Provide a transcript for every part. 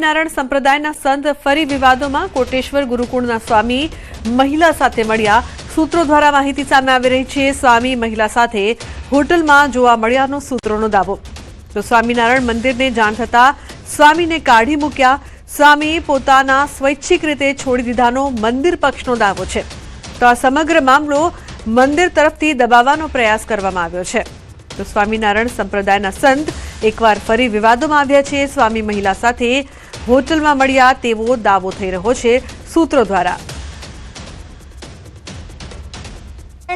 સ્વામિનારાયણ સંપ્રદાયના સંત ફરી વિવાદોમાં કોટેશ્વર ગુરુકુળના સ્વામી મહિલા સાથે મળ્યા। સૂત્રો દ્વારા માહિતી સામે આવી રહી છે। સ્વામી મહિલા સાથે હોટલમાં જોવા મળ્યાનો સૂત્રોનો દાવો। તો સ્વામિનારાયણ મંદિરને જાણ થતા સ્વામીને કાઢી મૂક્યા। સ્વામી પોતાના સ્વૈચ્છિક રીતે છોડી દીધાનો મંદિર પક્ષનો દાવો છે। તો આ સમગ્ર મામલો મંદિર તરફથી દબાવવાનો પ્રયાસ કરવામાં આવ્યો છે। તો સ્વામિનારાયણ સંપ્રદાયના સંત એકવાર ફરી વિવાદોમાં આવ્યા છે। સ્વામી મહિલા સાથે હોટલમાં મળ્યા તેવો દાવો થઈ રહ્યો છે સૂત્રો દ્વારા।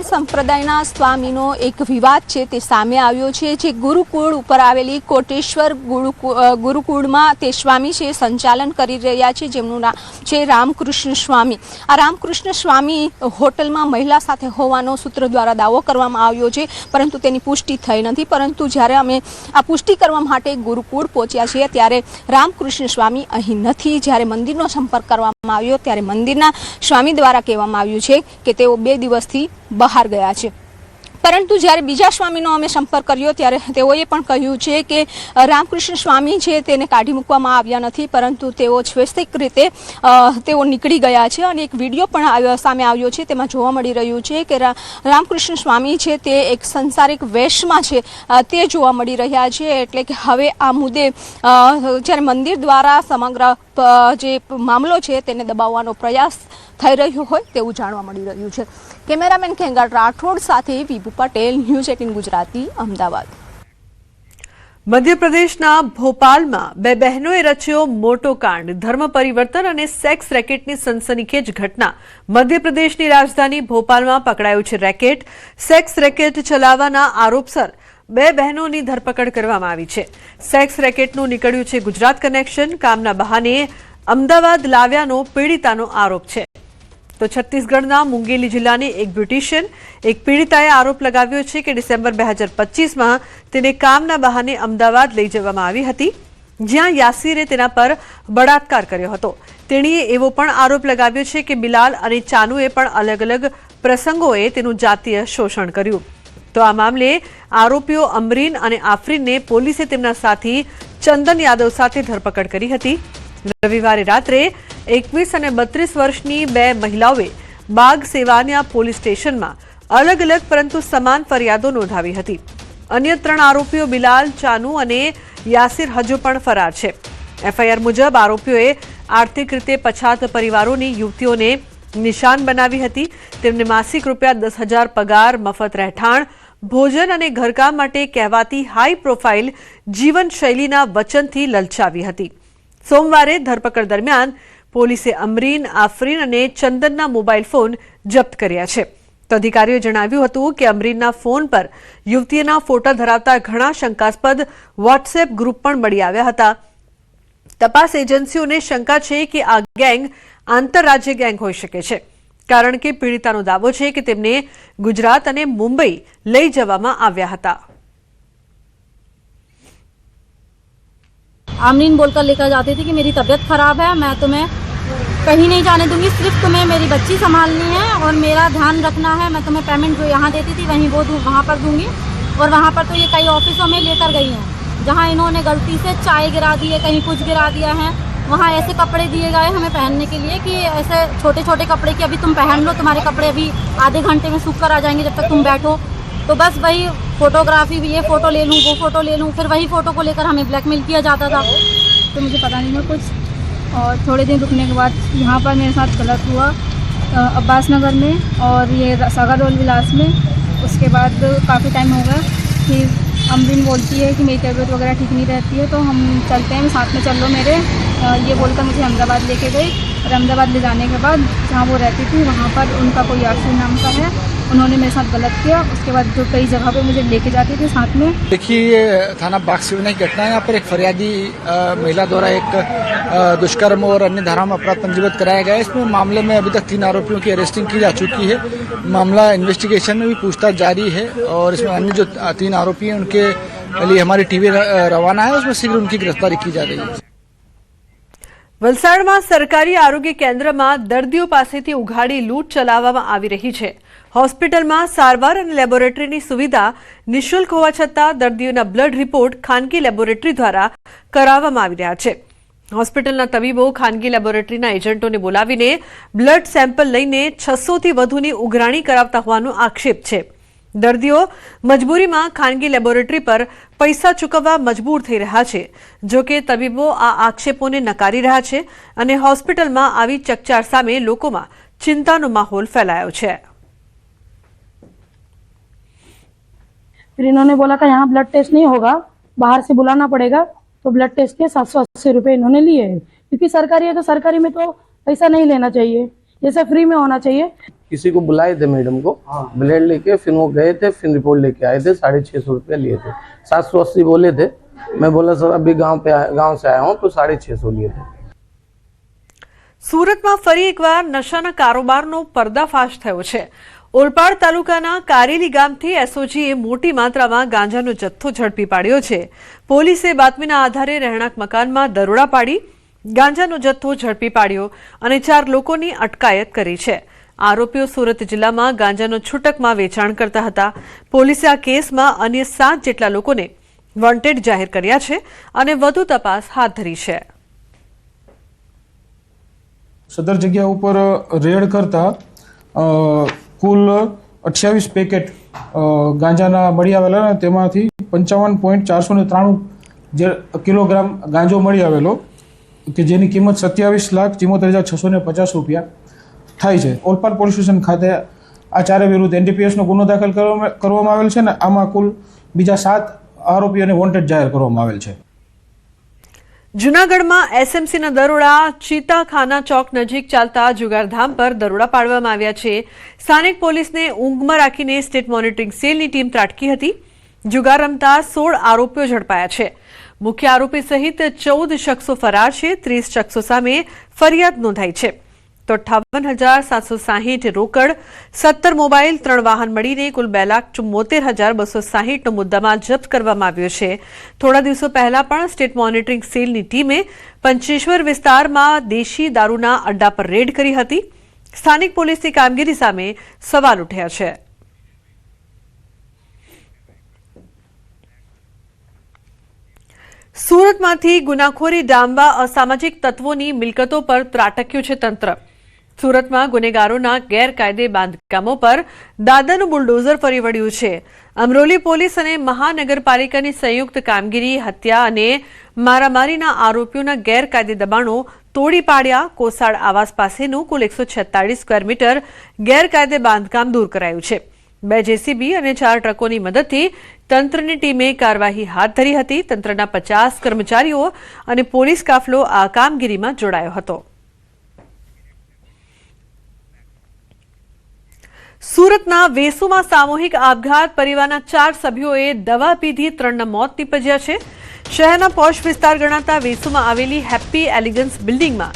સંપ્રદાયના સ્વામીનો એક વિવાદ છે તે સામે આવ્યો છે। જે ગુરુકુળ ઉપર આવેલી કોટેશ્વર ગુરુકુળમાં તે સ્વામી છે સંચાલન કરી રહ્યા છે, જેમનું નામ છે રામકૃષ્ણ સ્વામી। આ રામકૃષ્ણ સ્વામી હોટલમાં મહિલા સાથે હોવાનો સૂત્ર દ્વારા દાવો કરવામાં આવ્યો છે, પરંતુ તેની પુષ્ટિ થઈ નથી। પરંતુ જ્યારે અમે આ પુષ્ટિ કરવા માટે ગુરુકુળ પહોંચ્યા છીએ ત્યારે રામકૃષ્ણ સ્વામી અહીં નથી। જ્યારે મંદિરનો સંપર્ક કરવામાં આવ્યો ત્યારે મંદિરના સ્વામી દ્વારા કહેવામાં આવ્યું છે કે તેઓ 2 દિવસથી બહાર ગયા છે। પરંતુ જ્યારે બીજા સ્વામીનો અમે સંપર્ક કર્યો ત્યારે તેઓએ પણ કહ્યું છે કે રામકૃષ્ણ સ્વામી છે તેને કાઢી મૂકવામાં આવ્યા નથી, પરંતુ તેઓ સ્વૈચ્છિક રીતે તેઓ નીકળી ગયા છે। અને એક વિડીયો પણ સામે આવ્યો છે, તેમાં જોવા મળી રહ્યું છે કે રામકૃષ્ણ સ્વામી છે તે એક સંસારિક વેશમાં છે તે જોવા મળી રહ્યા છે। એટલે કે હવે આ મુદ્દે જ્યારે મંદિર દ્વારા સમગ્ર જે મામલો છે તેને દબાવવાનો પ્રયાસ થઈ રહ્યો હોય તેવું જાણવા મળી રહ્યું છે। કેમેરામેન ખેંગાર રાઠોડ સાથે વિભુ પટેલ, ન્યૂઝ 18 ગુજરાતી, અમદાવાદ। મધ્યપ્રદેશના ભોપાલમાં 2 બહેનોએ રચ્યો મોટો કાંડ। ધર્મ પરિવર્તન અને સેક્સ રેકેટની સનસનીખેજ ઘટના। મધ્યપ્રદેશની રાજધાની ભોપાલમાં પકડાયું છે રેકેટ। સેક્સ રેકેટ ચલાવવાના આરોપસર 2 બહેનોની ધરપકડ કરવામાં આવી છે। સેક્સ રેકેટનું નીકળ્યું છે ગુજરાત કનેક્શન। કામના બહાને અમદાવાદ લાવ્યાનો પીડિતાનો આરોપ છે। તો છત્તીસગઢના મુંગેલી જિલ્લાની એક બ્યુટિશિયન એક પીડિતાએ આરોપ લગાવ્યો છે કે ડિસેમ્બર 2025માં તેને કામના બહાને અમદાવાદ લઈ જવામાં આવી હતી, જ્યાં યાસીરે તેના પર બળાત્કાર કર્યો હતો। તેણીએ એવો પણ આરોપ લગાવ્યો છે કે બિલાલ અને ચાનુએ પણ અલગ અલગ પ્રસંગોએ તેનું જાતીય શોષણ કર્યું। તો આ મામલે આરોપીઓ અમરીન અને આફરીનને પોલીસે તેમના સાથી ચંદન યાદવ સાથે ધરપકડ કરી હતી। રવિવારે રાત્રે 21 અને 32 વર્ષની 2 મહિલાઓએ બાગ સેવાનિયા પોલીસ સ્ટેશનમાં અલગ અલગ પરંતુ સમાન ફરિયાદો નોંધાવી હતી। અન્ય 3 આરોપીઓ બિલાલ, ચાનુ અને યાસીર હજુ પણ ફરાર છે। એફઆઈઆર મુજબ આરોપીઓએ આર્થિક રીતે પછાત પરિવારોની યુવતીઓને નિશાન બનાવી હતી। તેમને માસિક રૂપિયા 10,000 પગાર, મફત રહેઠાણ, ભોજન અને ઘરકામ માટે કહેવાતી હાઈ પ્રોફાઇલ જીવનશૈલીના વચનથી લલચાવી હતી। સોમવારે ધરપકડ દરમિયાન પોલીસે અમરીન, આફરીન અને ચંદનના મોબાઈલ ફોન જપ્ત કર્યા છે। તો અધિકારીઓએ જણાવ્યું હતું કે અમરીનના ફોન પર યુવતીના ફોટા ધરાવતા ઘણા શંકાસ્પદ વોટ્સએપ ગ્રુપ પણ મળી આવ્યા હતા। તપાસ એજન્સીઓને શંકા છે કે આ ગેંગ આંતરરાજ્ય ગેંગ હોઈ શકે છે, કારણ કે પીડિતાનો દાવો છે કે તેમને ગુજરાત અને મુંબઈ લઈ જવામાં આવ્યા હતા। आमरीन बोलकर लेकर जाती थी कि मेरी तबीयत ख़राब है, मैं तुम्हें कहीं नहीं जाने दूंगी, सिर्फ तुम्हें मेरी बच्ची संभालनी है और मेरा ध्यान रखना है। मैं तुम्हें पेमेंट जो यहाँ देती थी वहीं वो वहाँ पर दूंगी। और वहाँ पर तो ये कई ऑफिसों में लेकर गई हैं, जहाँ इन्होंने गलती से चाय गिरा दी है, कहीं कुछ गिरा दिया है। वहाँ ऐसे कपड़े दिए गए हमें पहनने के लिए कि ऐसे छोटे छोटे कपड़े कि अभी तुम पहन लो, तुम्हारे कपड़े अभी आधे घंटे में सूख कर आ जाएंगे जब तक तुम बैठो। तो बस वही फोटोग्राफी भी, ये फ़ोटो ले लूँ, वो फ़ोटो ले लूँ, फिर वही फ़ोटो को लेकर हमें ब्लैकमेल किया जाता था। तो मुझे पता नहीं था कुछ। और थोड़े दिन रुकने के बाद यहाँ पर मेरे साथ गलत हुआ अब्बास नगर में और ये सागर रोल विलास में। उसके बाद काफ़ी टाइम हो गया। फिर अमरीन बोलती है कि मेरी तबीयत वगैरह ठीक नहीं रहती है, तो हम चलते हैं, साथ में चल लो मेरे। ये बोलकर मुझे अहमदाबाद लेके गई और अहमदाबाद ले जाने के बाद जहाँ वो रहती थी वहाँ पर उनका कोई यासीर नाम का है, उन्होंने मेरे साथ गलत किया। उसके बाद जो कई जगह पे मुझे लेके जाते थे साथ में। देखिए, ये थाना बाग सिवनी की घटना है। यहाँ पर एक फरियादी महिला द्वारा एक दुष्कर्म और अन्य धारा में अपराध पंजीबद्ध कराया गया है। इसमें मामले में अभी तक 3 आरोपियों की अरेस्टिंग की जा चुकी है। मामला इन्वेस्टिगेशन में भी पूछताछ जारी है और इसमें अन्य जो 3 आरोपी हैं उनके लिए हमारी टीवी रवाना है, उसमें शीघ्र उनकी गिरफ्तारी की जा रही है। વલસાડમાં સરકારી આરોગ્ય કેન્દ્રમાં દર્દીઓ પાસેથી ઉઘાડી લૂંટ ચલાવવામાં આવી રહી છે। હોસ્પિટલમાં સારવાર અને લેબોરેટરીની સુવિધા નિઃશુલ્ક હોવા છતાં દર્દીઓના બ્લડ રિપોર્ટ ખાનગી લેબોરેટરી દ્વારા કરાવવામાં આવી રહ્યા છે। હોસ્પિટલના તબીબો ખાનગી લેબોરેટરીના એજન્ટોને બોલાવીને બ્લડ સેમ્પલ લઈને 600થી વધુની ઉઘરાણી કરાવતા હોવાનો આક્ષેપ છે. દર્દીઓ મજબૂરીમાં ખાનગી લેબોરેટરી પર પૈસા ચૂકવવા મજબૂર થઈ રહ્યા છે. જો કે તબીબો આ આક્ષેપોને નકારી રહ્યા છે અને હોસ્પિટલમાં આવી ચકચાર સામે લોકોમાં ચિંતાનો માહોલ ફેલાયો છે. फिर इन्होंने बोला कि यहाँ ब्लड टेस्ट नहीं होगा, बाहर से बुलाना पड़ेगा. तो ब्लड टेस्ट के 780 रुपये इन्होंने लिए हैं, क्योंकि सरकारी है तो सरकारी में तो पैसा नहीं लेना चाहिए, जैसे फ्री में होना चाहिए. किसी को बुलाए थे मैडम को, ब्लड लेके फिर वो गए थे, फिर रिपोर्ट लेके आए थे, 650 रुपये लिए थे. 780 बोले थे. मैं बोला सर अभी गांव से आया हूँ तो 650 लिए थे. સુરતમાં ફરી એકવાર નશાના કારોબારનો પર્દાફાશ થયો છે. ઓલપાડ તાલુકાના કારેલી ગામથી એસઓજીએ મોટી માત્રામાં ગાંજાનો જથ્થો ઝડપી પાડ્યો છે. પોલીસે બાતમીના આધારે રહેણાંક મકાનમાં દરોડા પાડી ગાંજાનો જથ્થો ઝડપી પાડ્યો અને 4 લોકોની અટકાયત કરી છે. આરોપીઓ સુરત જિલ્લામાં ગાંજાનો છૂટકમાં વેચાણ કરતા હતા. પોલીસે આ કેસમાં અન્ય 7 જેટલા લોકોને વોન્ટેડ જાહેર કર્યા છે અને વધુ તપાસ હાથ ધરી છે. સદર જગ્યા ઉપર રેડ કરતા કુલ 28 પેકેટ ગાંજાના મળી આવેલા અને તેમાંથી 55.493 કિલોગ્રામ ગાંજો મળી આવેલો કે જેની કિંમત 27,74,650 રૂપિયા થાય છે. ઓલપાડ પોલીસ સ્ટેશન ખાતે આ ચારે વિરુદ્ધ એનડીપીએસનો ગુનો દાખલ કરવામાં આવેલ છે અને આમાં કુલ બીજા 7 આરોપીઓને વોન્ટેડ જાહેર કરવામાં આવેલ છે. જૂનાગઢમાં એસએમસીના દરોડા ચીતાખાના ચોક નજીક ચાલતા જુગારધામ પર દરોડા પાડવામાં આવ્યા છે. સ્થાનિક પોલીસને ઊંઘમાં રાખીને સ્ટેટ મોનિટરિંગ સેલની ટીમ ત્રાટકી હતી. જુગાર રમતા 16 આરોપીઓ ઝડપાયા છે. મુખ્ય આરોપી સહિત 14 શખ્સો ફરાર છે. 30 શખ્સો સામે ફરિયાદ નોંધાઈ છે. તો 58,760 રોકડ, 17 મોબાઈલ, 3 વાહન મળીને કુલ 2,74,260નો મુદ્દામાલ જપ્ત કરવામાં આવ્યો છે. થોડા દિવસો પહેલા પણ સ્ટેટ મોનિટરિંગ સેલની ટીમે પંચેશ્વર વિસ્તારમાં દેશી દારૂના અડ્ડા પર રેડ કરી હતી. સ્થાનિક પોલીસની કામગીરી સામે સવાલ ઉઠ્યા છે. સુરતમાંથી ગુનાખોરી ડામવા અસામાજિક તત્વોની મિલકતો પર ત્રાટક્યું છે તંત્ર. સુરતમાં ગુનેગારોના ગેરકાયદે બાંધકામો પર દાદાનું બુલડોઝર ફરી વળ્યું છે. અમરોલી પોલીસ અને મહાનગરપાલિકાની સંયુક્ત કામગીરી હત્યા અને મારામારીના આરોપીઓના ગેરકાયદે દબાણો તોડી પાડ્યા. કોસાડ આવાસ પાસેનું કુલ 146 સ્ક્વેર મીટર ગેરકાયદે બાંધકામ દૂર કરાયું છે. 2 જેસીબી અને 4 ટ્રકોની મદદથી તંત્રની ટીમે કાર્યવાહી હાથ ધરી હતી. તંત્રના 50 કર્મચારીઓ અને પોલીસ કાફલો આ કામગીરીમાં જોડાયો હતો. સુરતના વેસુમાં સામૂહિક આપઘાત, પરિવારના 4 સભ્યોએ દવા પીધી, 3ના મોત નીપજ્યા છે. શહેરના પોશ વિસ્તાર ગણાતા વેસુમાં આવેલી હેપી એલિગન્સ બિલ્ડિંગમાં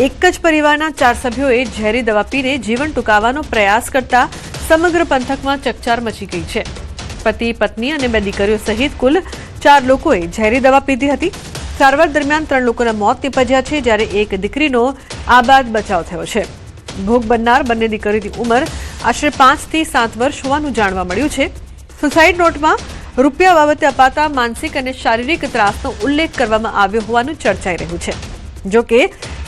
એક જ પરિવારના 4 સભ્યોએ ઝેરી દવા પીને જીવન ટૂંકાવવાનો પ્રયાસ કરતા સમગ્ર પંથકમાં ચકચાર મચી ગઈ છે. પતિ, પત્ની અને 2 દીકરીઓ સહિત કુલ 4 લોકોએ ઝેરી દવા પીધી હતી. સારવાર દરમિયાન 3 લોકોના મોત નીપજ્યા છે, જ્યારે એક દીકરીનો આબાદ બચાવ થયો છે. ભોગ બનનાર બંને દીકરીની ઉંમર આશરે 5 થી 7 વર્ષ હોવાનું જાણવા મળ્યું છે. સુસાઇડ નોટમાં રૂપિયા બાબતે અપાતા માનસિક અને શારીરિક ત્રાસનો ઉલ્લેખ કરવામાં આવ્યો હોવાનું ચર્ચાઈ રહ્યું છે. જો કે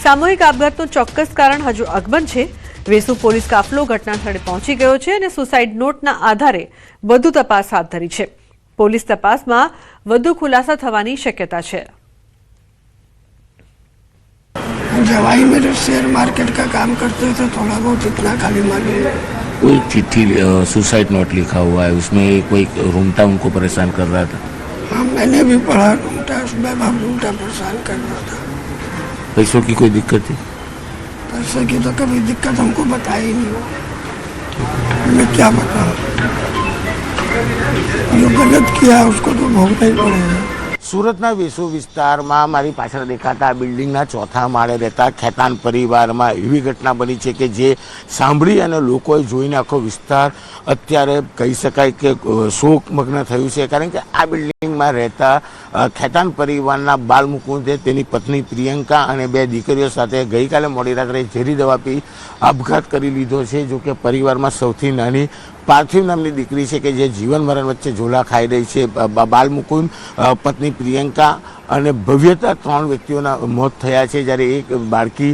સામૂહિક આપઘાતનું ચોક્કસ કારણ હજુ અકબંધ છે. વેસુ પોલીસ કાફલો ઘટનાસ્થળે પહોંચી ગયો છે અને સુસાઇડ નોટના આધારે વધુ તપાસ હાથ ધરી છે. પોલીસ તપાસમાં વધુ ખુલાસા થવાની શક્યતા છે. जवाई मेरे शेयर मार्केट का काम करते थे, थोड़ा बहुत इतना खाली मालूम है. कोई चिट्ठी सुसाइड नोट लिखा हुआ है, उसमें कोई रूमटा उनको परेशान कर रहा था. हाँ मैंने भी पढ़ा रूमटा, उसमें हम रूमटा परेशान कर रहा था. पैसों की कोई दिक्कत थी? पैसे की तो कभी दिक्कत हमको बताई ही नहीं. मैं क्या बताऊँ, जो गलत किया उसको तो भोगना ही पड़ेगा. સુરતના વેસુ વિસ્તારમાં મારી પાછળ દેખાતા બિલ્ડિંગના 4થા માળે રહેતા ખેતાન પરિવારમાં એવી ઘટના બની છે કે જે સાંભળી અને લોકોએ જોઈને આખો વિસ્તાર અત્યારે કહી શકાય કે શોકમગ્ન થયું છે. કારણ કે આ બિલ્ડિંગમાં રહેતા ખેતાન પરિવારના બાલ મુકુંદે તેની પત્ની પ્રિયંકા અને 2 દીકરીઓ સાથે ગઈકાલે મોડી રાત્રે ઝેરી દવા પી આપઘાત કરી લીધો છે. જો કે પરિવારમાં સૌથી નાની પાર્થિવ નામની દીકરી છે કે જે જીવન મરણ વચ્ચે ઝોલા ખાઈ રહી છે. બાલ મુકુંદ, પત્ની પ્રિયંકા અને ભવ્યતા 3 વ્યક્તિઓના મોત થયા છે, જ્યારે એક બાળકી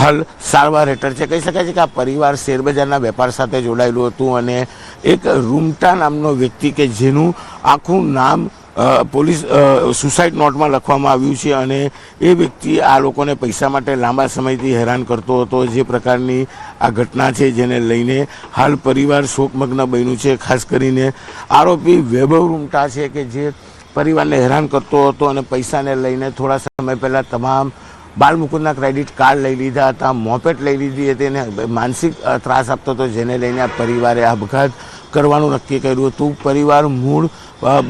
હાલ સારવાર હેઠળ છે. કહી શકાય છે કે આ પરિવાર શેરબજારના વેપાર સાથે જોડાયેલું હતું અને એક રૂમટા નામનો વ્યક્તિ કે જેનું આખું નામ પોલીસ સુસાઇડ નોટમાં લખવામાં આવ્યું છે અને એ વ્યક્તિ આ લોકોને પૈસા માટે લાંબા સમયથી હેરાન કરતો હતો. જે પ્રકારની આ ઘટના છે જેને લઈને હાલ પરિવાર શોકમગ્ન બન્યું છે. ખાસ કરીને આરોપી વૈભવ રૂમટા છે કે જે પરિવારને હેરાન કરતો હતો અને પૈસાને લઈને થોડા સમય પહેલાં તમામ બાલમુકુંદના ક્રેડિટ કાર્ડ લઈ લીધા હતા, મોપેટ લઈ લીધી હતી અને માનસિક ત્રાસ આપતો હતો, જેને લઈને આ પરિવારે આપઘાત કરવાનું નક્કી કર્યું હતું. પરિવાર મૂળ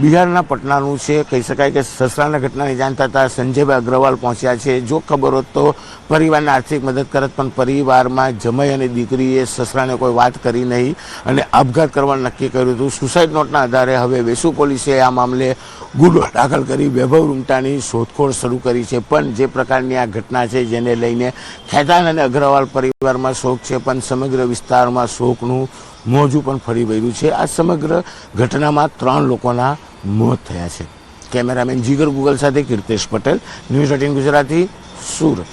બિહારના પટનાનું છે. કહી શકાય કે સસરાના ઘટનાની જાણ થતાં સંજયભાઈ અગ્રવાલ પહોંચ્યા છે. જો ખબર હોત તો પરિવારને આર્થિક મદદ કરત, પણ પરિવારમાં જમાઈ અને દીકરીએ સસરાને કોઈ વાત કરી નહીં અને આપઘાત કરવાનું નક્કી કર્યું હતું. સુસાઇડ નોટના આધારે હવે વેસુ પોલીસે આ મામલે ગુનો દાખલ કરી વૈભવ રૂમટાની શોધખોળ શરૂ કરી છે. પણ જે પ્રકારની આ ઘટના છે જેને લઈને ખેતાન અને અગ્રવાલ પરિવારમાં શોક છે, પણ સમગ્ર વિસ્તારમાં શોકનું મોજું પણ ફરી વળ્યું છે. આ સમગ્ર ઘટનામાં 3 લોકોના મોત થયા છે. કેમેરામેન જીગર ગુગલ સાથે કીર્તેશ પટેલ, ન્યૂઝ 18 ગુજરાતી, સુરત.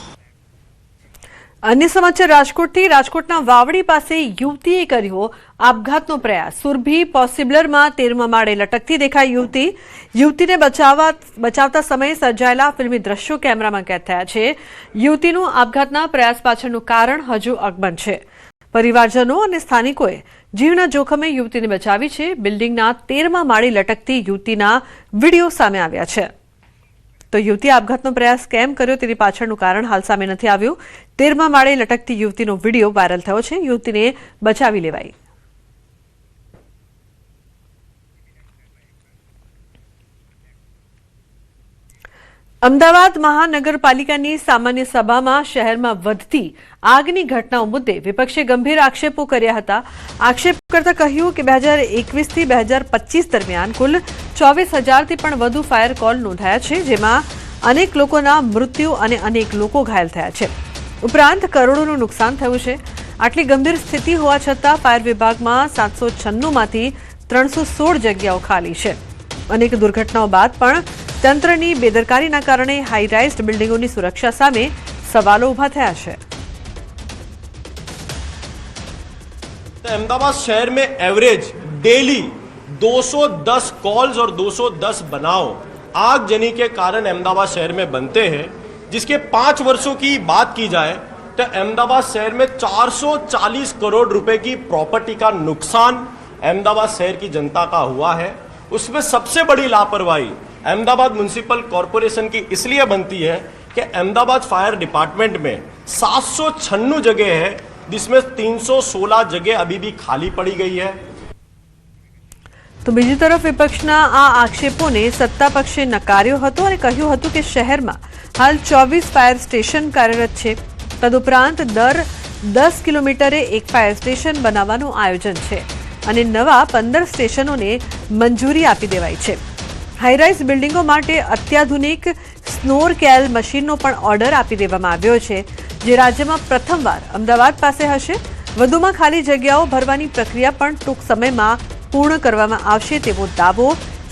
અન્ય સમાચાર રાજકોટથી. રાજકોટના વાવડી પાસે યુવતીએ કર્યો આપઘાતનો પ્રયાસ. સુરભી પોસિબલરમાં 13મા માળે લટકતી દેખાઈ યુવતી. યુવતીને બચાવતા સમયે સર્જાયેલા ફિલ્મી દ્રશ્યો કેમેરામાં કેદ થયા છે. યુવતીનું આપઘાતના પ્રયાસ પાછળનું કારણ હજુ અકબંધ છે. પરિવારજનો અને સ્થાનિકોએ જીવના જોખમે યુવતીને બચાવી છે. બિલ્ડિંગના 13મા માળે લટકતી યુવતીના વિડીયો સામે આવ્યા છે. તો યુવતીએ આપઘાતનો પ્રયાસ કેમ કર્યો તેની પાછળનું કારણ હાલ સામે નથી આવ્યું. 13મા માળે લટકતી યુવતીનો વિડીયો વાયરલ થયો છે. યુવતીને બચાવી લેવાઈ. અમદાવાદ મહાનગરપાલિકાની સામાન્ય સભામાં શહેરમાં વધતી આગની ઘટનાઓ મુદ્દે વિપક્ષે ગંભીર આક્ષેપો કર્યા હતા. આક્ષેપ કરતા કહ્યું કે 2021 થી 2025 દરમિયાન કુલ 24,000થી પણ વધુ ફાયર કોલ નોંધાયા છે, જેમાં અનેક લોકોના મૃત્યુ અને અનેક લોકો ઘાયલ થયા છે. ઉપરાંત કરોડોનું નુકસાન થયું છે. આટલી ગંભીર સ્થિતિ હોવા છતાં ફાયર વિભાગમાં 796માંથી 316 જગ્યાઓ ખાલી છે. અનેક દુર્ઘટનાઓ બાદ પણ તંત્રની બેદરકારીના કારણે હાઈ-રાઇઝ બિલ્ડિંગોની સુરક્ષા સામે સવાલો ઊભા થયા છે. अहमदाबाद शहर में एवरेज डेली 210 कॉल्स और 210 बनाव आगजनी के कारण अहमदाबाद शहर में बनते हैं, जिसके 5 वर्षों की बात की जाए तो अहमदाबाद शहर में 440 करोड़ रुपए की प्रॉपर्टी का नुकसान अहमदाबाद शहर की जनता का हुआ है. उसमें सबसे बड़ी लापरवाही अहमदाबाद म्युनिसिपल कॉरपोरेशन की इसलिए बनती है कि अहमदाबाद फायर डिपार्टमेंट में 796 जगह है, जिसमें 316 जगह अभी भी खाली पड़ी गई है. તો બીજી તરફ વિપક્ષના આ આક્ષેપોને સત્તા પક્ષે નકાર્યો હતો અને કહ્યું હતું કે શહેરમાં હાલ 24 ફાયર સ્ટેશન કાર્યરત છે. તદુપરાંત દર 10 કિલોમીટરે એક ફાયર સ્ટેશન બનાવવાનું આયોજન છે અને નવા 15 સ્ટેશનોને મંજૂરી આપી દેવાઈ છે. હાઈરાઇઝ બિલ્ડિંગો માટે અત્યાધુનિક સ્નોર કેલ મશીનનો પણ ઓર્ડર આપી દેવામાં આવ્યો છે, જે રાજ્યમાં પ્રથમવાર અમદાવાદ પાસે હશે. વધુમાં ખાલી જગ્યાઓ ભરવાની પ્રક્રિયા પણ ટૂંક સમયમાં પૂર્ણ કરવામાં આવશે તેવો દાવો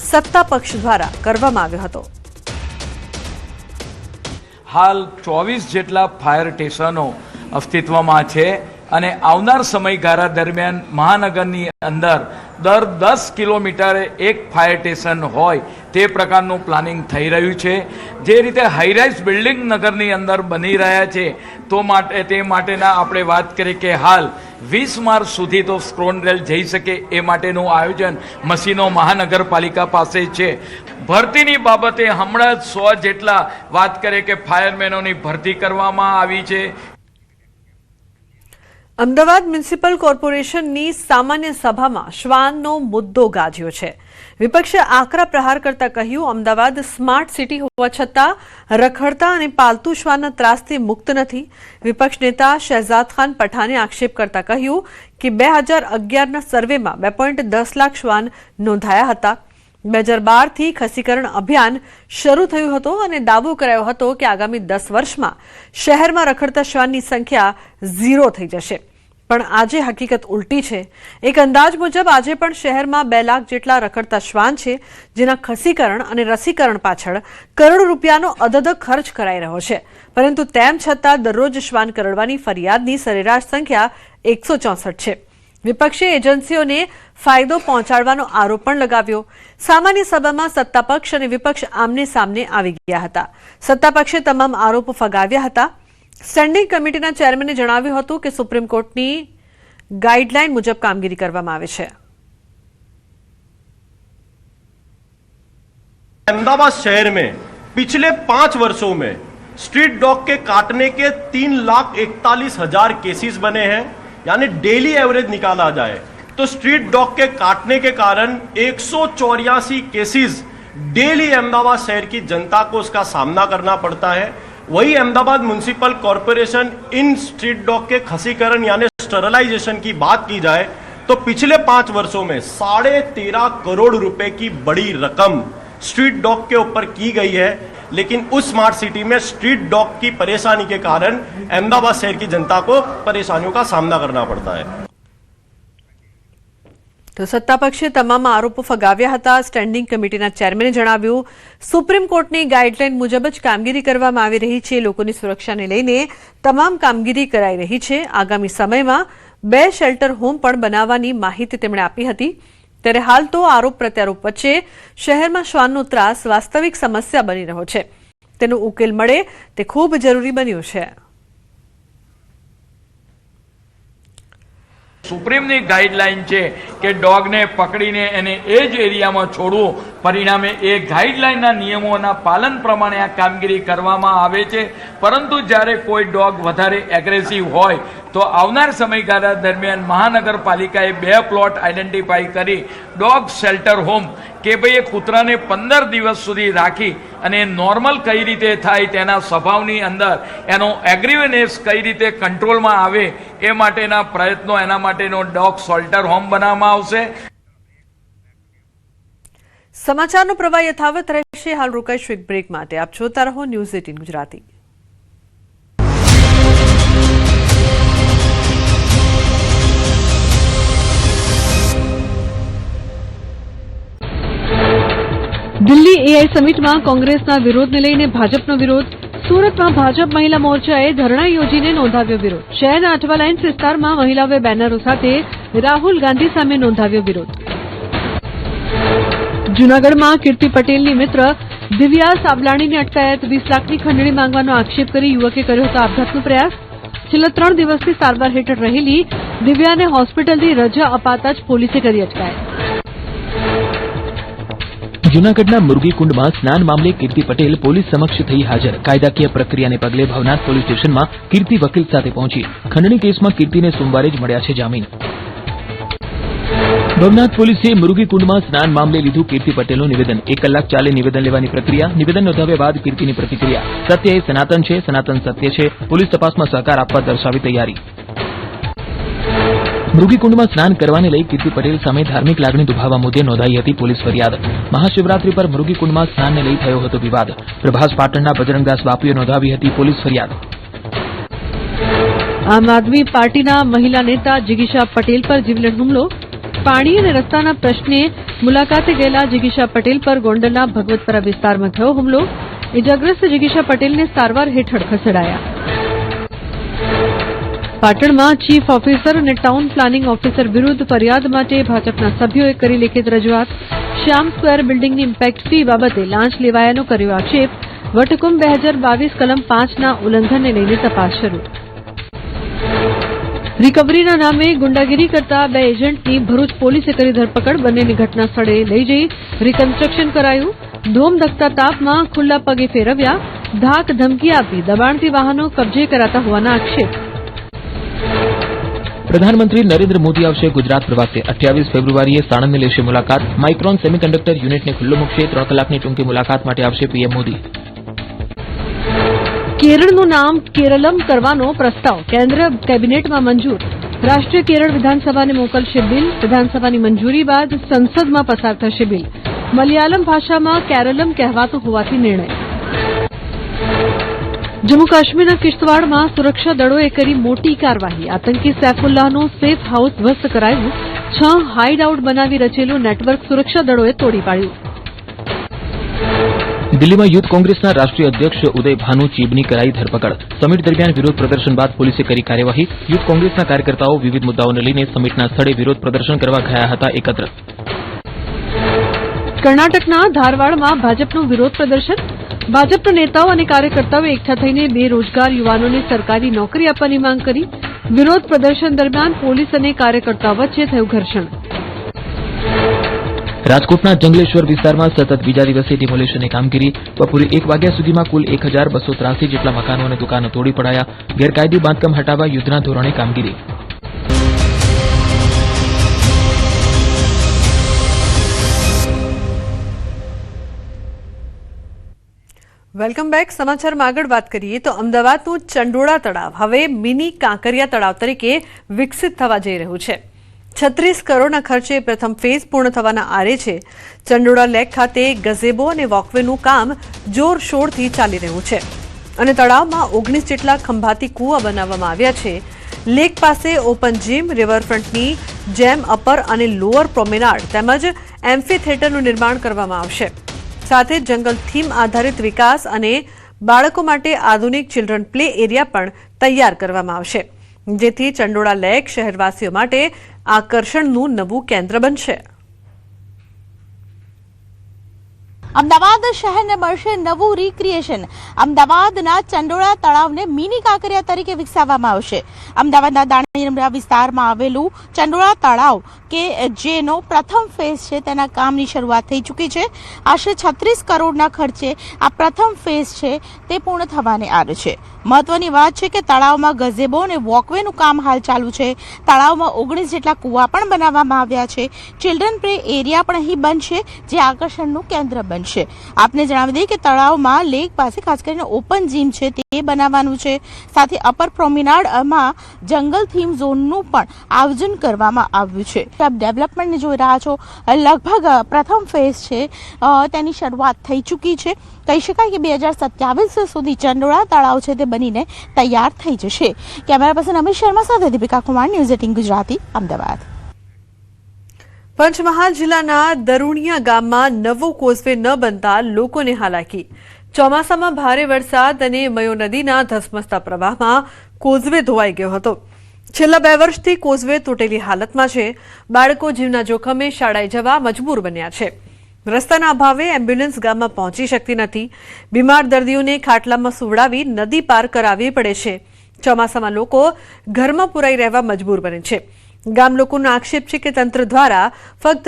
સત્તા પક્ષ દ્વારા કરવામાં આવ્યો હતો. હાલ 24 જેટલા ફાયર સ્ટેશનો અસ્તિત્વમાં છે અને આવનાર સમયગાળા દરમિયાન મહાનગરની અંદર દર 10 કિલોમીટરે એક ફાયર સ્ટેશન હોય તે પ્રકારનું પ્લાનિંગ થઈ રહ્યું છે. જે રીતે હાઈરાઇઝ બિલ્ડિંગ નગરની અંદર બની રહ્યા છે તે માટેના આપણે વાત કરીએ કે હાલ 20 માર્ચ સુધી તો સ્ક્રોન રેલ જઈ શકે એ માટેનું આયોજન મશીનો મહાનગરપાલિકા પાસે છે. ભરતીની બાબતે હમણાં જ 100 જેટલા વાત કરીએ કે ફાયરમેનોની ભરતી કરવામાં આવી છે. અમદાવાદ મ્યુનિસિપલ કોર્પોરેશનની સામાન્ય સભામાં શ્વાનનો મુદ્દો ગાજ્યો છે. વિપક્ષે આકરા પ્રહાર કરતા કહ્યું, અમદાવાદ સ્માર્ટ સિટી હોવા છતાં રખડતા અને પાલતુ શ્વાનના ત્રાસથી મુક્ત નથી. વિપક્ષ નેતા શહેજાદ ખાન પઠાણે આક્ષેપ કરતા કહ્યું કે 2011ના સર્વેમાં 2.10 લાખ શ્વાન નોંધાયા હતા. 2012થી ખસીકરણ અભિયાન શરૂ થયું હતું અને દાવો કરાયો હતો કે આગામી 10 વર્ષમાં શહેરમાં રખડતા શ્વાનની સંખ્યા 0 થઈ જશે. પણ આજે હકીકત ઉલટી છે। એક અંદાજ મુજબ આજે પણ શહેરમાં 2 લાખ જેટલા રખડતા શ્વાન છે, જેના ખસીકરણ અને રસીકરણ પાછળ કરોડો રૂપિયાનો અધધ ખર્ચ કરાઈ રહ્યો છે। પરંતુ તેમ છતાં દરરોજ શ્વાન કરડવાની ફરિયાદની સરેરાશ સંખ્યા 164 છે। વિપક્ષે એજન્સીઓને ફાયદો પહોંચાડવાનો આરોપ પણ લગાવ્યો। સામાન્ય સભામાં સત્તાપક્ષ અને વિપક્ષ આમને સામને આવી ગયા હતા। સત્તાપક્ષે તમામ આરોપ ફગાવ્યા હતા। સ્ટેન્ડિંગ કમિટીના ચેરમેને જણાવ્યું હતું કે સુપ્રીમ કોર્ટની ગાઈડલાઈન મુજબ કામગીરી કરવામાં આવે છે। अहमदाबाद शहर में पिछले 5 वर्षों में स्ट्रीट डॉग के काटने के 3,41,000 केसेस बने हैं। यानी डेली एवरेज निकाला जाए तो स्ट्रीट डॉग के काटने के कारण 184 केसेस डेली अहमदाबाद शहर की जनता को उसका सामना करना पड़ता है। वही अहमदाबाद म्युनिसिपल कॉरपोरेशन इन स्ट्रीट डॉग के खसीकरण यानी स्टरलाइजेशन की बात की जाए तो पिछले 5 वर्षों में 13.5 करोड़ रुपए की बड़ी रकम स्ट्रीट डॉग के ऊपर की गई है। लेकिन उस स्मार्ट सिटी में स्ट्रीट डॉग की परेशानी के कारण अहमदाबाद शहर की जनता को परेशानियों का सामना करना पड़ता है। તો સત્તાપક્ષે તમામ આરોપો ફગાવ્યા હતા। સ્ટેન્ડિંગ કમિટીના ચેરમેને જણાવ્યું, સુપ્રીમ કોર્ટની ગાઈડલાઈન મુજબ જ કામગીરી કરવામાં આવી રહી છે। લોકોની સુરક્ષાને લઈને તમામ કામગીરી કરાઈ રહી છે। આગામી સમયમાં 2 શેલ્ટર હોમ પણ બનાવવાની માહિતી તેમણે આપી હતી। ત્યારે હાલ તો આરોપ પ્રત્યારોપ વચ્ચે શહેરમાં શ્વાનનો ત્રાસ વાસ્તવિક સમસ્યા બની રહ્યો છે। તેનો ઉકેલ મળે તે ખૂબ જરૂરી બન્યું છે। સુપ્રીમની ગાઈડલાઈન છે કે ડોગને પકડીને એને એ જ એરિયામાં છોડવું। પરિણામે એ ગાઈડલાઈનના નિયમોના પાલન પ્રમાણે આ કામગીરી કરવામાં આવે છે। પરંતુ જ્યારે કોઈ ડોગ વધારે એગ્રેસિવ હોય તો આવનાર સમયગાળા દરમિયાન મહાનગરપાલિકાએ 2 પ્લોટ આઈડેન્ટિફાઈ કરી ડોગ શેલ્ટર હોમ કે ભાઈ એ કૂતરાને 15 દિવસ સુધી રાખી અને નોર્મલ કઈ રીતે થાય, તેના સ્વભાવની અંદર એનો એગ્રીવનેસ કઈ રીતે કંટ્રોલમાં આવે એ માટેના પ્રયત્નો, એના માટેનો ડોગ શેલ્ટર હોમ બનાવવામાં આવશે। સમાચારનો પ્રવાહ યથાવત રહેશે। હાલ રોકાઈશું એક બ્રેક માટે। આપ જોતા રહો ન્યૂઝ 18 ગુજરાતી। દિલ્હી એઆઈ સમિટમાં કોંગ્રેસના વિરોધને લઈને ભાજપનો વિરોધ। સુરતમાં ભાજપ મહિલા મોરચાએ ધરણા યોજીને નોંધાવ્યો વિરોધ। શહેરના અઠવા લાઇન્સ વિસ્તારમાં મહિલાઓએ બેનરો સાથે રાહુલ ગાંધી સામે નોંધાવ્યો વિરોધ। જૂનાગઢમાં કીર્તિ પટેલની મિત્ર દિવ્યા સાબલાણીની અટકાયત। 20 લાખની ખંડણી માંગવાનો આક્ષેપ કરી યુવકે કર્યો હતો આપઘાતનો પ્રયાસ। છેલ્લા 3 દિવસથી સારવાર હેઠળ રહેલી દિવ્યાને હોસ્પિટલથી રજા અપાતા જ પોલીસે કરી અટકાયત। જૂનાગઢના મુરગીકુંડમાં સ્નાન મામલે કીર્તિ પટેલ પોલીસ સમક્ષ થઈ હાજર। કાયદાકીય પ્રક્રિયાને પગલે ભવનાથ પોલીસ સ્ટેશનમાં કીર્તિ વકીલ સાથે પહોંચી। ખંડણી કેસમાં કીર્તિને સોમવારે જ મળ્યા છે જામીન। ભવનાથ પોલીસે મુરગીકુંડમાં સ્નાન મામલે લીધું કીર્તિ પટેલનું નિવેદન। 1 કલાક ચાલે નિવેદન લેવાની પ્રક્રિયા। નિવેદન નોંધાવ્યા બાદ કીર્તિની પ્રતિક્રિયા। સત્ય એ સનાતન છે, સનાતન સત્ય છે। પોલીસ તપાસમાં સહકાર આપવા દર્શાવી તૈયારી। મૃગીકુંડમાં સ્નાન કરવાને લઈ કીર્તિ પટેલ સામે ધાર્મિક લાગણી દુભાવવા મુદ્દે નોંધાઈ હતી પોલીસ ફરિયાદ। મહાશિવરાત્રી પર મૃગીકુંડમાં સ્નાનને લઈ થયો હતો વિવાદ। પ્રભાસ પાટણના બજરંગદાસ બાપુએ નોંધાવી હતી પોલીસ ફરિયાદ। આમ આદમી પાર્ટીના મહિલા નેતા જિગીશા પટેલ પર જીવલેણ હુમલો। પાણી અને રસ્તાના પ્રશ્ને મુલાકાતે ગયેલા જિગીશા પટેલ પર ગોંડલના ભગવતપરા વિસ્તારમાં થયો હુમલો। ઇજાગ્રસ્ત જિગીશા પટેલને સારવાર હેઠળ ખસેડાયા। પાટણમાં ચીફ ઓફિસર અને ટાઉન પ્લાનિંગ ઓફિસર વિરુદ્ધ ફરિયાદ માટે ભાજપના સભ્યોએ કરી લેખિત રજૂઆત। શ્યામ સ્ક્વેર બિલ્ડિંગની ઇમ્પેક્ટ ફી બાબતે લાંચ લેવાયાનો કર્યો આક્ષેપ। વટહુકમ 2022 કલમ 5ના ઉલ્લંઘનને લઈને તપાસ શરૂ। રિકવરીના નામે ગુંડાગીરી કરતા 2 એજન્ટની ભરૂચ પોલીસે કરી ધરપકડ। બંનેની ઘટના સ્થળે લઈ જઈ રિકન્સ્ટ્રક્શન કરાયું। ધોમ ધકતા તાપમાં ખુલ્લા પગે ફેરવ્યા। ધાક ધમકી આપી દબાણથી વાહનો કબજે કરાતા હોવાના આક્ષેપ। પ્રધાનમંત્રી નરેન્દ્ર મોદી આવશે ગુજરાત પ્રવાસે। 28 ફેબ્રુઆરીએ સાણંદની લેશે મુલાકાત। માઇક્રોન સેમિકન્ડક્ટર યુનિટને ખુલ્લો મૂકશે। 3 કલાકની ટૂંકી મુલાકાત માટે આવશે પીએમ મોદી। કેરળનું નામ કેરલમ કરવાનો પ્રસ્તાવ કેન્દ્ર કેબિનેટમાં મંજૂર। રાષ્ટ્રીય કેરળ વિધાનસભાને મોકલશે બિલ। વિધાનસભાની મંજૂરી બાદ સંસદમાં પસાર થશે બિલ। મલયાલમ ભાષામાં કેરલમ કહેવાતું હોવાથી નિર્ણય। જમ્મુ કાશ્મીરના કિશ્તવાડમાં સુરક્ષા દળોએ કરી મોટી કાર્યવાહી. આતંકી સૈફુલ્લાહનું સેફ હાઉસ ધ્વસ્ત કરાયું. 6 હાઇડ આઉટ બનાવી રચેલું નેટવર્ક સુરક્ષા દળોએ તોડી પાડ્યું. દિલ્હીમાં યુથ કોંગ્રેસના રાષ્ટ્રીય અધ્યક્ષ ઉદય ભાનુ ચીબની કરાઈ ધરપકડ. સમિટ દરમિયાન વિરોધ પ્રદર્શન બાદ પોલીસે કરી કાર્યવાહી. યુથ કોંગ્રેસના કાર્યકર્તાઓ વિવિધ મુદ્દાઓને લઈને સમિટના સ્થળે વિરોધ પ્રદર્શન કરવા ગયા હતા એકત્ર. કર્ણાટકના ધારવાડમાં ભાજપનું વિરોધ પ્રદર્શન. ભાજપના નેતાઓ અને કાર્યકર્તાઓ એકઠા થઈને બેરોજગાર યુવાનોને સરકારી નોકરી આપવાની માંગ કરી. વિરોધ પ્રદર્શન દરમિયાન પોલીસ અને કાર્યકર્તાઓ વચ્ચે થયું ઘર્ષણ. રાજકોટના જંગલેશ્વર વિસ્તારમાં સતત બીજા દિવસે ડિમોલેશનની કામગીરી. બપોરે 1 વાગ્યા સુધીમાં કુલ 1283 જેટલા મકાનો અને દુકાનો તોડી પડાયા. ગેરકાયદે બાંધકામ હટાવવા યુદ્ધના ધોરણે કામગીરી. Welcome back. સમાચારમાં આગળ વાત કરીએ તો અમદાવાદનું ચંડોળા તળાવ હવે મિની કાંકરિયા તળાવ તરીકે વિકસિત થવા જઈ રહ્યું છે. 36 કરોડના ખર્ચે પ્રથમ ફેઝ પૂર્ણ થવાના આરે છે. ચંડોળા લેક ખાતે ગઝેબો અને વોકવેનું કામ જોરશોરથી ચાલી રહ્યું છે અને તળાવમાં 19 જેટલા ખંભાતી કૂવા બનાવવામાં આવ્યા છે. લેક પાસે ઓપન જીમ, રિવરફ્રન્ટની જેમ અપર અને લોઅર પ્રોમેનાડ તેમજ એમ્ફી થિયેટરનું નિર્માણ કરવામાં આવશે. સાથે જંગલ થીમ આધારિત વિકાસ અને બાળકો માટે આધુનિક ચિલ્ડ્રન પ્લે એરિયા પણ તૈયાર કરવામાં આવશે, જેથી ચંડોળા લેક શહેરવાસીઓ માટે આકર્ષણનું નવું કેન્દ્ર બનશે. અમદાવાદ શહેરને મળશે નવું રિક્રિએશન. અમદાવાદના ચંડોળા તળાવને મિની કાંકરિયા તરીકે વિકસાવવામાં આવશે. અમદાવાદના દાણીલીમડા વિસ્તારમાં આવેલું ચંડોળા તળાવ કે જેનો પ્રથમ ફેઝ છે તેના કામની શરૂઆત થઈ ચૂકી છે. આશરે 36 કરોડના ખર્ચે આ પ્રથમ ફેઝ છે તે પૂર્ણ થવાને આરે છે. મહત્વની વાત છે કે તળાવમાં ગઝેબો અને વોકવેનું કામ હાલ ચાલુ છે. તળાવમાં 19 જેટલા કૂવા પણ બનાવવામાં આવ્યા છે. ચિલ્ડ્રન પ્લે એરિયા પણ અહીં બનશે, જે આકર્ષણનું કેન્દ્ર બનશે. આપને જણાવી દઈએ કે તળાવમાં લેક પાસે ખાસ કરીને ઓપન જીમ છે તે બનાવવાનું છે. સાથે અપર પ્રોમિનાડમાં જંગલ થીમ ઝોનનું પણ આયોજન કરવામાં આવ્યું છે. આપ ડેવલપમેન્ટને જોઈ રહ્યા છો. લગભગ પ્રથમ ફેઝ છે તેની શરૂઆત થઈ ચૂકી છે. કહી શકાય કે 2027 સુધી ચંડોળા તળાવ છે તે બનીને તૈયાર થઈ જશે. કેમેરા પર્સન અમિત શર્મા સાથે દીપિકા કુમાર, ન્યૂઝ 18 ગુજરાતી, અમદાવાદ. પંચમહાલ જિલ્લાના દરુણિયા ગામમાં નવો કોઝવે ન બનતા લોકોને હાલાકી. ચોમાસામાં ભારે વરસાદ અને મયો નદીના ધસમસતા પ્રવાહમાં કોઝવે ધોવાઈ ગયો હતો. છેલ્લા 2 વર્ષથી કોઝવે તૂટેલી હાલતમાં છે. બાળકો જીવના જોખમે શાળાએ જવા મજબૂર બન્યા છે. રસ્તાના અભાવે એમ્બ્યુલન્સ ગામમાં પહોંચી શકતી નથી. બીમાર દર્દીઓને ખાટલામાં સુવડાવી નદી પાર કરાવવી પડે છે. ચોમાસામાં લોકો ઘરમાં પુરાઈ રહેવા મજબૂર બને છે. ગામ લોકોનો આક્ષેપ છે કે તંત્ર દ્વારા ફક્ત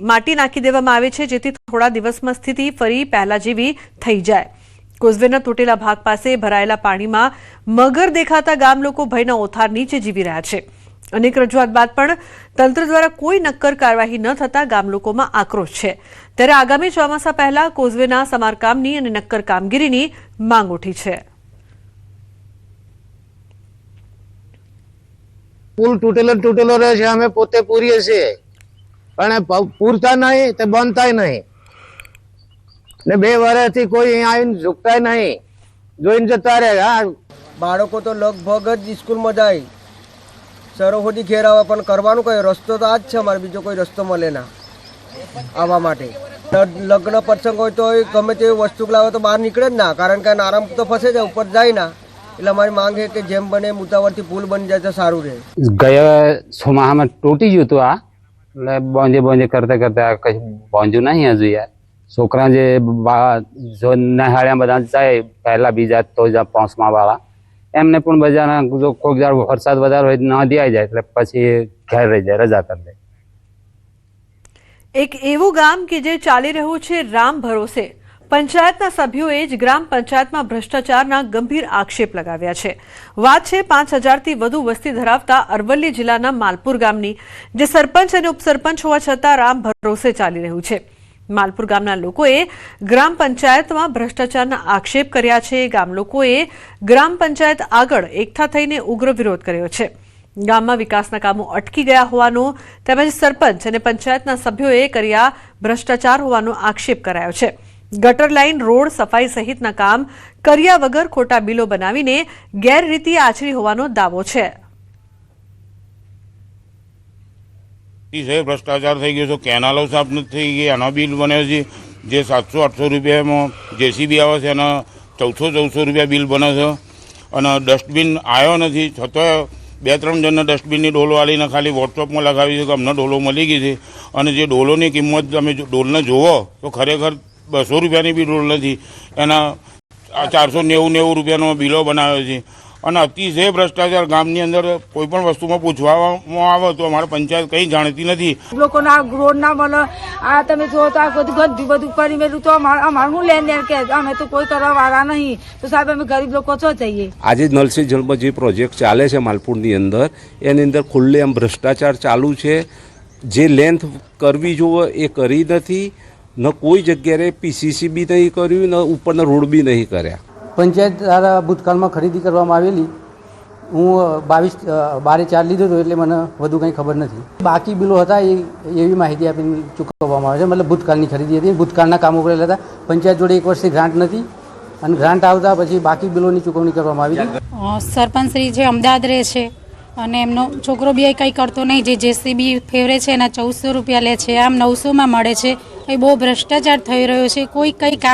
માટી નાખી દેવામાં આવે છે, જેથી થોડા દિવસમાં સ્થિતિ ફરી પહેલા જેવી થઈ જાય. કોઝવેના તૂટેલા ભાગ પાસે ભરાયેલા પાણીમાં મગર દેખાતા ગામ લોકો ભયના ઓથાર નીચે જીવી રહ્યા છે. અનેક રજૂઆત બાદ પણ તંત્ર દ્વારા કોઈ નક્કર કાર્યવાહી ન થતા ગામ લોકોમાં આક્રોશ છે. ત્યારે આગામી ચોમાસા પહેલા કોઝવેના સમારકામની અને નક્કર કામગીરીની માંગ ઉઠી છે. પુલ તૂટેલો રહે છે, અમે પોતે પૂરીએ છીએ, પણ પૂરતા નહીં તે બનતાય નહીં. ને 2 વર્ષથી કોઈ અહીંયા આવીને ઝૂકતાય નહીં, જોઈને જતા રહે. બાળકો તો લગભગ જ સ્કૂલમાં જાય, સરો સુધી ઘેર આવે, પણ કરવાનું કયો રસ્તો તો આ જ છે અમારે, બીજો કોઈ રસ્તો મળે ના આવવા માટે. લગ્ન પ્રસંગ હોય તો ગમે તેવી વસ્તુ લાવે તો બહાર નીકળે જ ના, કારણ કે આરામ તો ફસે જાય, ઉપર જાય ના. એટલે અમારી માંગ છે કે જેમ બને મુતાવરથી પુલ બની જાય તો સારું રહે. ગયા ચોમાસામાં તૂટી ગયું હતું આ, એટલે બોંજે કરતા કરતા કઈ બોંજ્યું નહીં હજુ યાર. છોકરા જે નહાળ્યા બધા જાય પહેલા બીજા તો 5મા વાળા, એમને પણ બજારના જો કોઈક વરસાદ વધારે હોય નદી આવી જાય એટલે પછી ઘેર રહી જાય, રજા કરી દે. એક એવું ગામ કે જે ચાલી રહ્યું છે રામ ભરોસે. પંચાયતના સભ્યોએ જ ગ્રામ પંચાયતમાં ભ્રષ્ટાચારના ગંભીર આક્ષેપ લગાવ્યા છે. વાત છે 5000થી વધુ વસ્તી ધરાવતા અરવલ્લી જિલ્લાના માલપુર ગામની, જે સરપંચ અને ઉપસરપંચ હોવા છતાં રામ ભરોસે ચાલી રહ્યું છે. માલપુર ગામના લોકોએ ગ્રામ પંચાયતમાં ભ્રષ્ટાચારના આક્ષેપ કર્યા છે. ગામ લોકોએ ગ્રામ પંચાયત આગળ એકઠા થઈને ઉગ્ર વિરોધ કર્યો છે. ગામમાં વિકાસના કામો અટકી ગયા હોવાનો તેમજ સરપંચ અને પંચાયતના સભ્યોએ કર્યા ભ્રષ્ટાચાર હોવાનો આક્ષેપ કરાયો છે. ગટર લાઇન, રોડ, સફાઈ સહિતના કામ કર્યા વગર ખોટા બિલો બનાવીને ગેરરીતિ આચરી હોવાનો દાવો છે. ભ્રષ્ટાચાર થઈ ગયો છે, કેનાલો સાફ નથી થઈ ગઈ, એના બિલ બને છે જે 700-800 રૂપિયામાં જેસીબી આવે છે એના 1400 રૂપિયા બિલ બને છે. અને ડસ્ટબિન આવ્યો નથી, છતાં 2-3 જણને ડસ્ટબિનની ડોલો આલીને ખાલી વોટ્સઅપમાં લગાવી છે કે અમને ડોલો મળી ગઈ છે. અને જે ડોલોની કિંમત તમે ડોલને જોવો તો ખરેખર 200 રૂપિયાની બી ડોલ નથી, એના 490 રૂપિયાનો બિલો બનાવ્યો છે. અને અતિશય ભ્રષ્ટાચાર ગામની અંદર કોઈ પણ વસ્તુમાં પૂછવામાં આવે તો અમારી પંચાયત કંઈ જાણતી નથી. લોકોના રોડ ના મળે, આ તમે જો તો આ બધું કરી મેલું તો અમારું શું લેન દેન કે અમે તો કોઈ કરવા વાળા નહીં, તો સાહેબ અમે ગરીબ લોકો છો જઈએ. આજે નલ સે જલમાં જે પ્રોજેક્ટ ચાલે છે માલપુરની અંદર, એની અંદર ખુલ્લેઆમ ભ્રષ્ટાચાર ચાલુ છે. જે લેન્થ કરવી જોવે એ કરી નથી, ન કોઈ જગ્યાએ પીસીસી બી નહીં કર્યું, ન ઉપરના રોડ બી નહીં કર્યા. પંચાયત દ્વારા ભૂતકાળમાં ખરીદી કરવામાં આવેલી, હું 22/4 લીધો હતો એટલે મને વધુ કંઈ ખબર નથી. બાકી બિલો હતા એવી માહિતી આપીને ચૂકવવામાં આવે છે. મતલબ ભૂતકાળની ખરીદી હતી, ભૂતકાળના કામો કરેલા હતા. પંચાયત જોડે 1 વર્ષથી ગ્રાન્ટ નથી અને ગ્રાન્ટ આવતા પછી બાકી બિલોની ચૂકવણી કરવામાં આવી હતી. સરપંચ શ્રી જે અમદાવાદ રહે છે અને એમનો છોકરો બી કંઈ કરતો નહીં, જે જેસીબી ફેવરે છે એના 1400 રૂપિયા લે છે, આમ 900માં મળે છે. એ બહુ ભ્રષ્ટાચાર થઈ રહ્યો છે. કોઈ કંઈ કામ